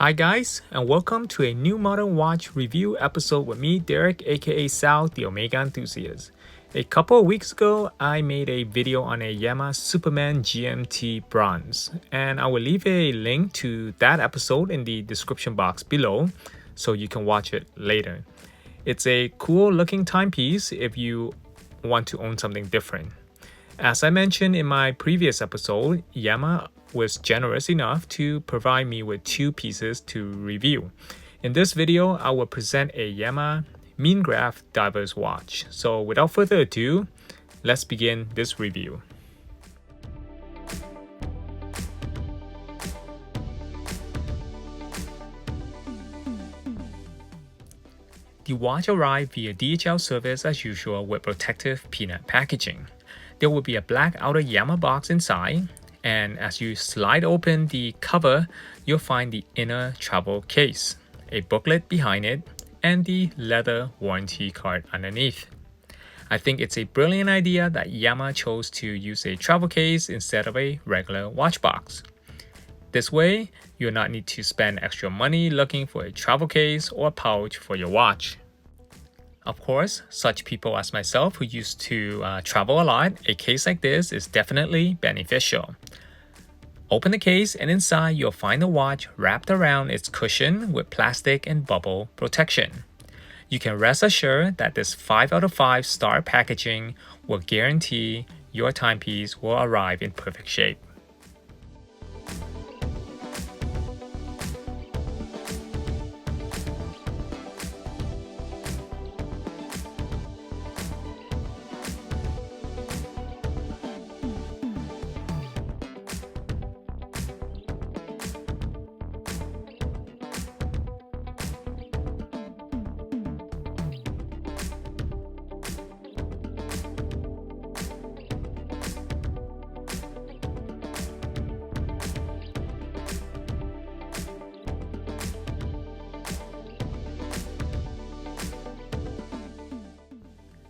Hi guys, and welcome to a new modern watch review episode with me, Derek, aka Sal, the Omega Enthusiast. A couple of weeks ago, I made a video on a Yema Superman GMT bronze, and I will leave a link to that episode in the description box below so you can watch it later. It's a cool looking timepiece if you want to own something different. As I mentioned in my previous episode, Yema was generous enough to provide me with two pieces to review. In this video, I will present a Yema Meangraf Diver's watch. So without further ado, let's begin this review. The watch arrived via DHL service as usual with protective peanut packaging. There will be a black outer Yema box inside, and as you slide open the cover, you'll find the inner travel case, a booklet behind it, and the leather warranty card underneath. I think it's a brilliant idea that Yema chose to use a travel case instead of a regular watch box. This way, you'll not need to spend extra money looking for a travel case or pouch for your watch. Of course, such people as myself who used to travel a lot, a case like this is definitely beneficial. Open the case and inside you'll find the watch wrapped around its cushion with plastic and bubble protection. You can rest assured that this 5 out of 5 star packaging will guarantee your timepiece will arrive in perfect shape.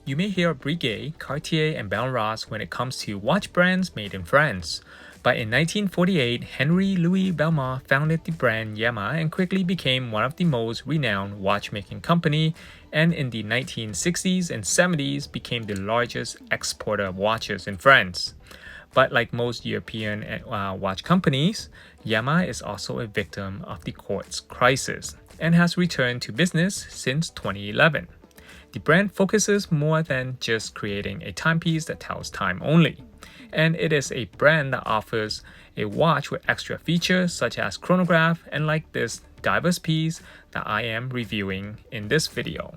You may hear Breguet, Cartier, and Belron when it comes to watch brands made in France. But in 1948, Henry Louis Belmont founded the brand Yema and quickly became one of the most renowned watchmaking company, and in the 1960s and 70s became the largest exporter of watches in France. But like most European watch companies, Yema is also a victim of the quartz crisis and has returned to business since 2011. The brand focuses more than just creating a timepiece that tells time only, and it is a brand that offers a watch with extra features such as chronograph and like this diverse piece that I am reviewing in this video.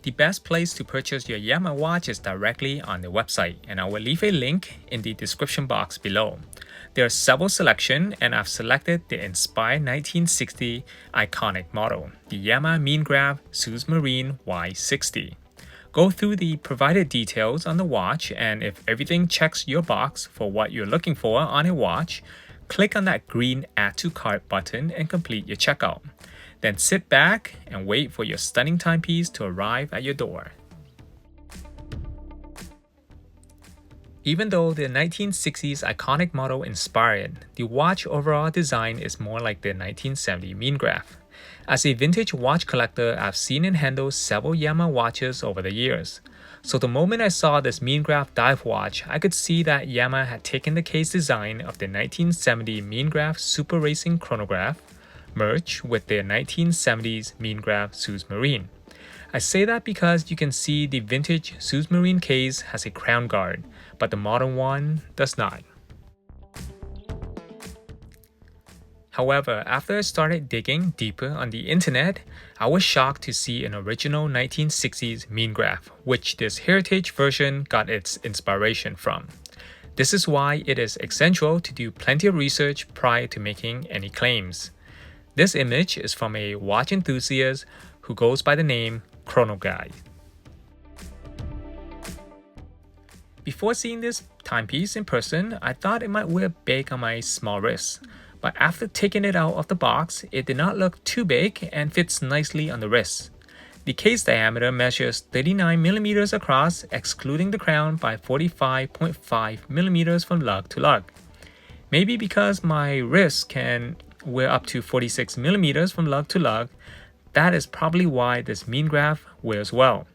The best place to purchase your Yema watch is directly on the website, and I will leave a link in the description box below. There are several selections, and I've selected the inspired 1960 iconic model, the Yema Meangraf Sous Marine Y60. Go through the provided details on the watch, and if everything checks your box for what you're looking for on a watch, click on that green Add to Cart button and complete your checkout. Then sit back and wait for your stunning timepiece to arrive at your door. Even though the 1960s iconic model inspired, the watch overall design is more like the 1970 Meangraf. As a vintage watch collector, I've seen and handled several Yema watches over the years. So the moment I saw this Meangraf dive watch, I could see that Yema had taken the case design of the 1970 Meangraf Super Racing Chronograph, merged with the 1970s Meangraf Sous Marine. I say that because you can see the vintage Sous Marine case has a crown guard, but the modern one does not. However, after I started digging deeper on the internet, I was shocked to see an original 1960s Meangraf, which this heritage version got its inspiration from. This is why it is essential to do plenty of research prior to making any claims. This image is from a watch enthusiast who goes by the name Chrono Guy. Before seeing this timepiece in person, I thought it might wear big on my small wrist, but after taking it out of the box, it did not look too big and fits nicely on the wrist. The case diameter measures 39 millimeters across, excluding the crown, by 45.5 millimeters from lug to lug. Maybe because my wrist can wear up to 46 millimeters from lug to lug, that is probably why this Meangraf wears well.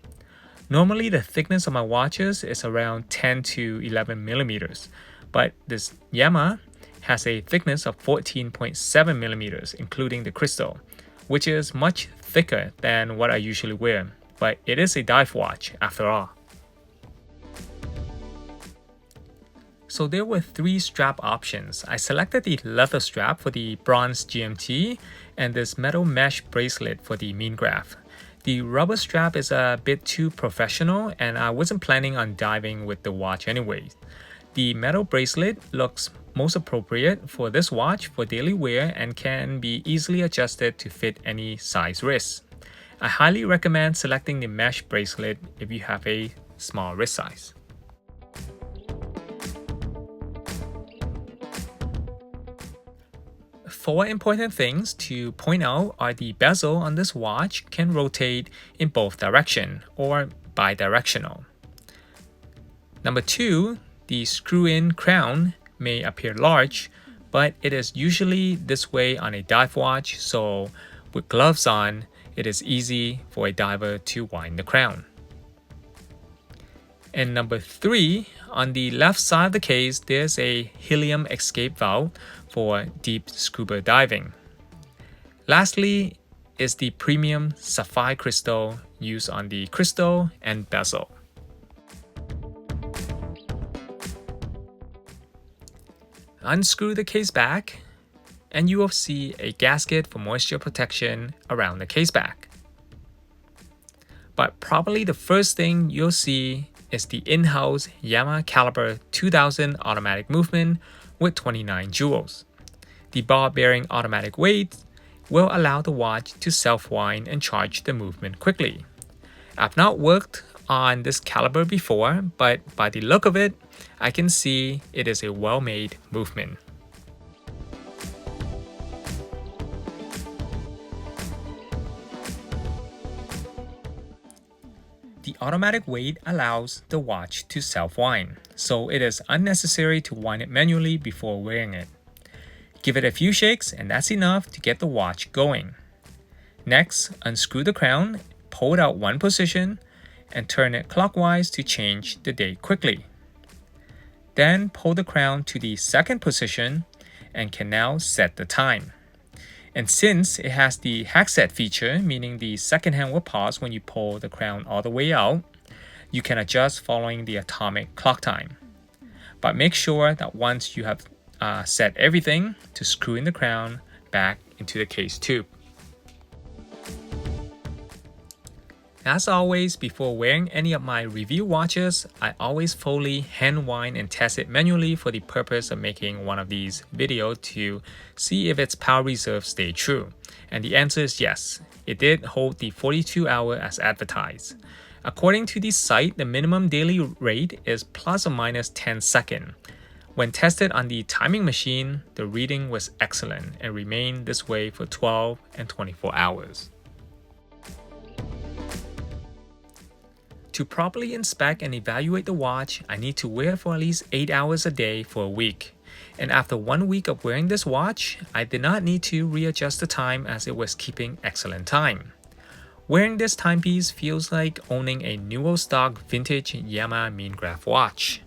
Normally the thickness of my watches is around 10 to 11 millimeters, but this Yema has a thickness of 14.7 millimeters, including the crystal, which is much thicker than what I usually wear, but it is a dive watch after all. So there were 3 strap options. I selected the leather strap for the bronze GMT and this metal mesh bracelet for the Meangraf. The rubber strap is a bit too professional and I wasn't planning on diving with the watch anyways. The metal bracelet looks most appropriate for this watch for daily wear and can be easily adjusted to fit any size wrist. I highly recommend selecting the mesh bracelet if you have a small wrist size. 4 important things to point out are the bezel on this watch can rotate in both directions or bidirectional. Number 2, the screw-in crown may appear large, but it is usually this way on a dive watch, so with gloves on, it is easy for a diver to wind the crown. And number 3, on the left side of the case, there's a helium escape valve for deep scuba diving. Lastly is the premium sapphire crystal used on the crystal and bezel. Unscrew the case back and you will see a gasket for moisture protection around the case back. But probably the first thing you'll see is the in-house Yema caliber 2000 automatic movement with 29 jewels. The ball-bearing automatic weight will allow the watch to self-wind and charge the movement quickly. I've not worked on this caliber before, but by the look of it, I can see it is a well-made movement. The automatic weight allows the watch to self-wind, so it is unnecessary to wind it manually before wearing it. Give it a few shakes and that's enough to get the watch going. Next, unscrew the crown, pull it out one position, and turn it clockwise to change the date quickly. Then pull the crown to the second position and can now set the time. And since it has the hack set feature, meaning the second hand will pause when you pull the crown all the way out, you can adjust following the atomic clock time. But make sure that once you have set everything, to screw in the crown back into the case tube. As always, before wearing any of my review watches, I always fully hand wind and test it manually for the purpose of making one of these videos to see if its power reserve stayed true. And the answer is yes, it did hold the 42-hour as advertised. According to the site, the minimum daily rate is plus or minus 10 seconds. When tested on the timing machine, the reading was excellent and remained this way for 12 and 24 hours. To properly inspect and evaluate the watch, I need to wear it for at least 8 hours a day for a week. And after 1 week of wearing this watch, I did not need to readjust the time as it was keeping excellent time. Wearing this timepiece feels like owning a newer stock vintage Yema Meangraf watch.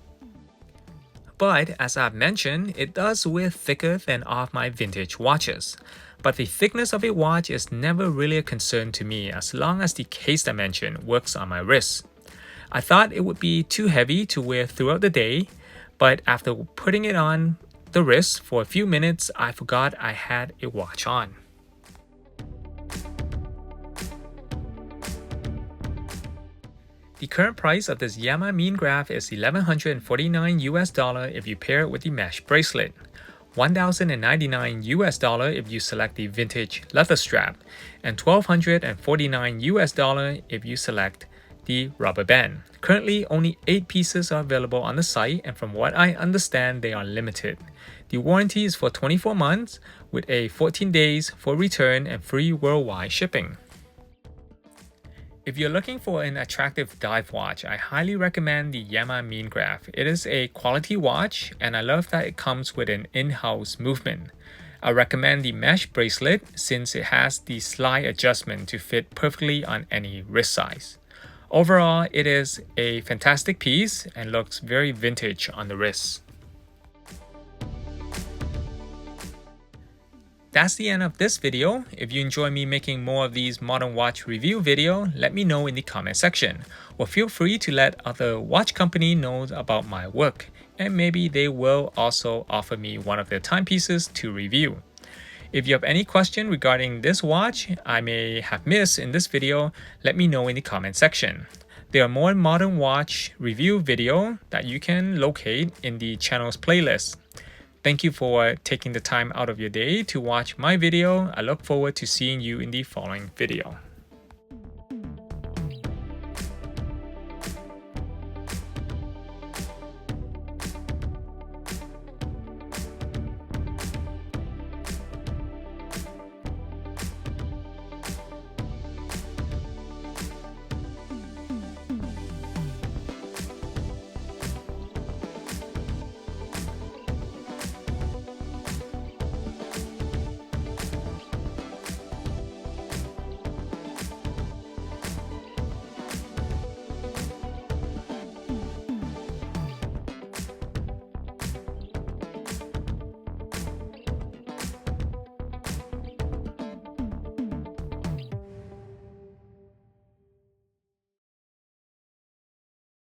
But as I've mentioned, it does wear thicker than all of my vintage watches. But the thickness of a watch is never really a concern to me as long as the case dimension works on my wrist. I thought it would be too heavy to wear throughout the day, but after putting it on the wrist for a few minutes, I forgot I had a watch on. The current price of this Yema Meangraf is $1,149 if you pair it with the mesh bracelet, $1,099 if you select the vintage leather strap, and $1,249 if you select the rubber band. Currently, only 8 pieces are available on the site, and from what I understand, they are limited. The warranty is for 24 months with a 14 days for return and free worldwide shipping. If you're looking for an attractive dive watch, I highly recommend the Yema Meangraf. It is a quality watch, and I love that it comes with an in-house movement. I recommend the mesh bracelet since it has the slide adjustment to fit perfectly on any wrist size. Overall, it is a fantastic piece and looks very vintage on the wrist. That's the end of this video. If you enjoy me making more of these modern watch review video, let me know in the comment section. Or feel free to let other watch company know about my work, and maybe they will also offer me one of their timepieces to review. If you have any question regarding this watch I may have missed in this video, let me know in the comment section. There are more modern watch review video that you can locate in the channel's playlist. Thank you for taking the time out of your day to watch my video. I look forward to seeing you in the following video.